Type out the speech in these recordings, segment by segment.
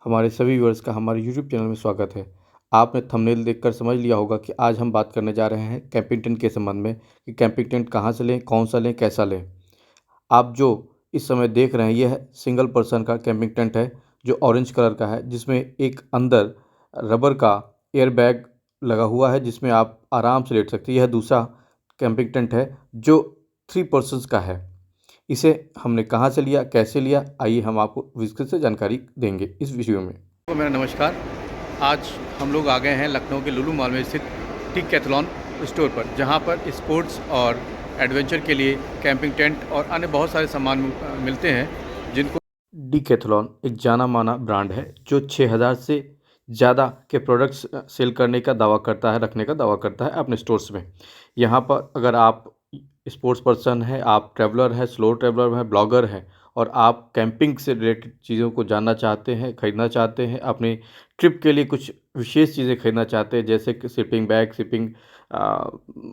हमारे सभी व्यूअर्स का हमारे यूट्यूब चैनल में स्वागत है। आपने थंबनेल देखकर समझ लिया होगा कि आज हम बात करने जा रहे हैं कैंपिंग टेंट के संबंध में कि कैंपिंग टेंट कहाँ से लें, कौन सा लें, कैसा लें। आप जो इस समय देख रहे हैं यह सिंगल पर्सन का कैंपिंग टेंट है जो ऑरेंज कलर का है, जिसमें एक अंदर रबर का एयर बैग लगा हुआ है जिसमें आप आराम से लेट सकते हैं। यह दूसरा कैंपिंग टेंट है जो 3 पर्सन्स का है। इसे हमने कहाँ से लिया, कैसे लिया, आइए हम आपको विस्तृत से जानकारी देंगे इस वीडियो में। तो मेरा नमस्कार। आज हम लोग आ गए हैं लखनऊ के लुलु मॉल में स्थित डिकैथलॉन स्टोर पर, जहां पर स्पोर्ट्स और एडवेंचर के लिए कैंपिंग टेंट और अन्य बहुत सारे सामान मिलते हैं जिनको डिकैथलॉन एक जाना माना ब्रांड है जो 6000 से ज़्यादा के प्रोडक्ट्स सेल करने का दावा करता है, रखने का दावा करता है अपने स्टोर्स में। यहाँ पर अगर आप स्पोर्ट्स पर्सन हैं, आप ट्रैवलर हैं, स्लो ट्रैवलर हैं, ब्लॉगर हैं और आप कैंपिंग से रिलेटेड चीज़ों को जानना चाहते हैं, ख़रीदना चाहते हैं, अपने ट्रिप के लिए कुछ विशेष चीज़ें खरीदना चाहते हैं जैसे कि स्लीपिंग बैग, स्लीपिंग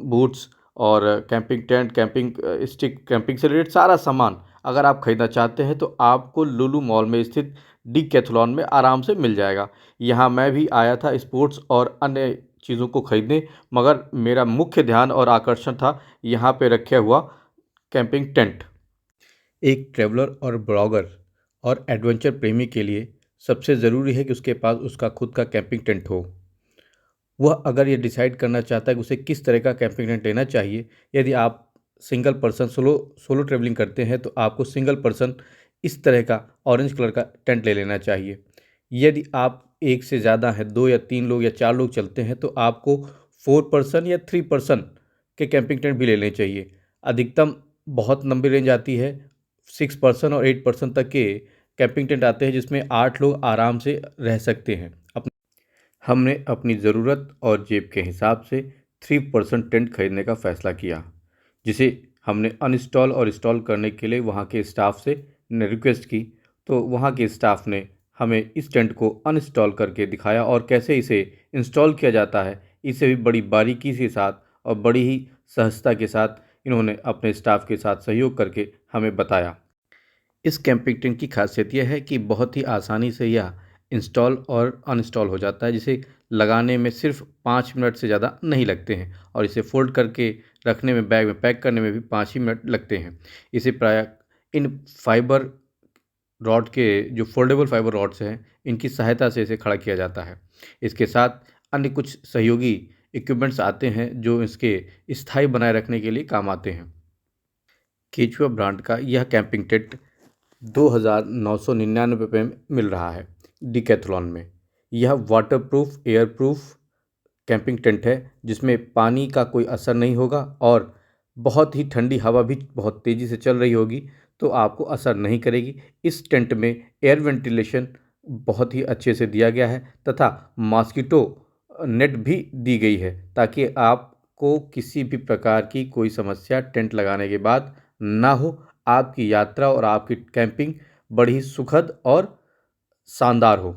बूट्स और camping tent, camping stick, camping से रिलेटेड सारा सामान अगर आप ख़रीदना चाहते हैं तो आपको लुलु मॉल में स्थित डिकैथलॉन में आराम से मिल जाएगा। यहाँ मैं भी आया था स्पोर्ट्स और अन्य चीज़ों को ख़रीदने, मगर मेरा मुख्य ध्यान और आकर्षण था यहाँ पे रखे हुआ कैंपिंग टेंट। एक ट्रैवलर और ब्लॉगर और एडवेंचर प्रेमी के लिए सबसे ज़रूरी है कि उसके पास उसका खुद का कैंपिंग टेंट हो। वह अगर ये डिसाइड करना चाहता है कि उसे किस तरह का कैंपिंग टेंट लेना चाहिए, यदि आप सिंगल पर्सन सोलो ट्रैवलिंग करते हैं तो आपको सिंगल पर्सन इस तरह का ऑरेंज कलर का टेंट ले लेना चाहिए। यदि आप एक से ज़्यादा हैं, 2 या 3 लोग या 4 लोग चलते हैं तो आपको 4 पर्सन या 3 पर्सन के कैंपिंग टेंट भी ले लेने चाहिए। अधिकतम बहुत लंबी रेंज आती है, 6 पर्सन और 8 पर्सन तक के कैंपिंग टेंट आते हैं जिसमें 8 लोग आराम से रह सकते हैं। हमने अपनी ज़रूरत और जेब के हिसाब से 3 पर्सन टेंट खरीदने का फ़ैसला किया, जिसे हमने अनइंस्टॉल और इंस्टॉल करने के लिए वहाँ के स्टाफ से रिक्वेस्ट की। तो वहाँ के स्टाफ ने हमें इस टेंट को अनइंस्टॉल करके दिखाया और कैसे इसे इंस्टॉल किया जाता है, इसे भी बड़ी बारीकी के साथ और बड़ी ही सहजता के साथ इन्होंने अपने स्टाफ के साथ सहयोग करके हमें बताया। इस कैंपिंग टेंट की खासियत यह है कि बहुत ही आसानी से यह इंस्टॉल और अनइंस्टॉल हो जाता है, जिसे लगाने में सिर्फ 5 मिनट से ज़्यादा नहीं लगते हैं और इसे फोल्ड करके रखने में, बैग में पैक करने में भी 5 ही मिनट लगते हैं। इसे प्राय इन फाइबर रॉड के जो फोल्डेबल फाइबर रॉड्स हैं, इनकी सहायता से इसे खड़ा किया जाता है। इसके साथ अन्य कुछ सहयोगी इक्विपमेंट्स आते हैं जो इसके स्थायी बनाए रखने के लिए काम आते हैं। केचुआ ब्रांड का यह कैंपिंग टेंट 2999 रुपये में मिल रहा है डिकैथलॉन में। यह वाटरप्रूफ, एयरप्रूफ कैंपिंग टेंट है जिसमें पानी का कोई असर नहीं होगा और बहुत ही ठंडी हवा भी बहुत तेज़ी से चल रही होगी तो आपको असर नहीं करेगी। इस टेंट में एयर वेंटिलेशन बहुत ही अच्छे से दिया गया है तथा मॉस्किटो नेट भी दी गई है ताकि आपको किसी भी प्रकार की कोई समस्या टेंट लगाने के बाद ना हो। आपकी यात्रा और आपकी कैंपिंग बड़ी ही सुखद और शानदार हो।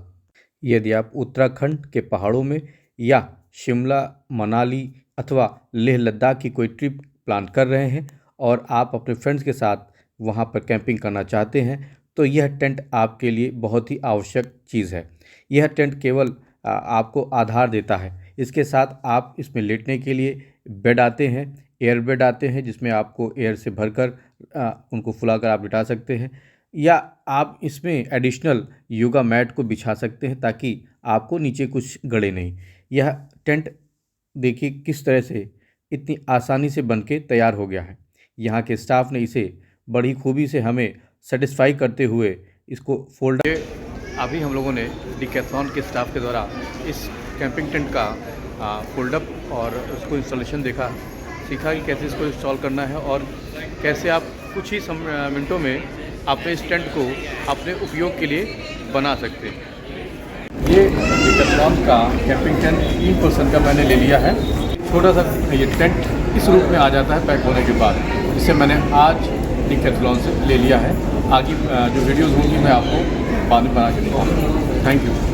यदि आप उत्तराखंड के पहाड़ों में या शिमला, मनाली अथवा लेह लद्दाख की कोई ट्रिप प्लान कर रहे हैं और आप अपने फ्रेंड्स के साथ वहां पर कैंपिंग करना चाहते हैं तो यह टेंट आपके लिए बहुत ही आवश्यक चीज़ है। यह टेंट केवल आपको आधार देता है, इसके साथ आप इसमें लेटने के लिए बेड आते हैं, एयर बेड आते हैं जिसमें आपको एयर से भरकर उनको फुलाकर आप लिटा सकते हैं, या आप इसमें एडिशनल योगा मैट को बिछा सकते हैं ताकि आपको नीचे कुछ गड़े नहीं। यह टेंट देखिए किस तरह से इतनी आसानी से बनके तैयार हो गया है। यहाँ के स्टाफ ने इसे बड़ी खूबी से हमें सेटिस्फाई करते हुए इसको फोल्ड। अभी हम लोगों ने डिकैथलॉन के स्टाफ के द्वारा इस कैंपिंग टेंट का फोल्डअप और उसको इंस्टॉलेशन सीखा कि कैसे इसको इंस्टॉल करना है और कैसे आप कुछ ही मिनटों में अपने इस टेंट को अपने उपयोग के लिए बना सकते हैं। ये डिकैथलॉन का कैंपिंग टेंट 3 पर्सन का मैंने ले लिया है। छोटा सा ये टेंट इस रूप में आ जाता है पैक होने के बाद, जिसे मैंने आज डिकैथलॉन से ले लिया है। आगे जो वीडियोज़ होंगी मैं आपको बाद में बना के दूँगा। Thank you.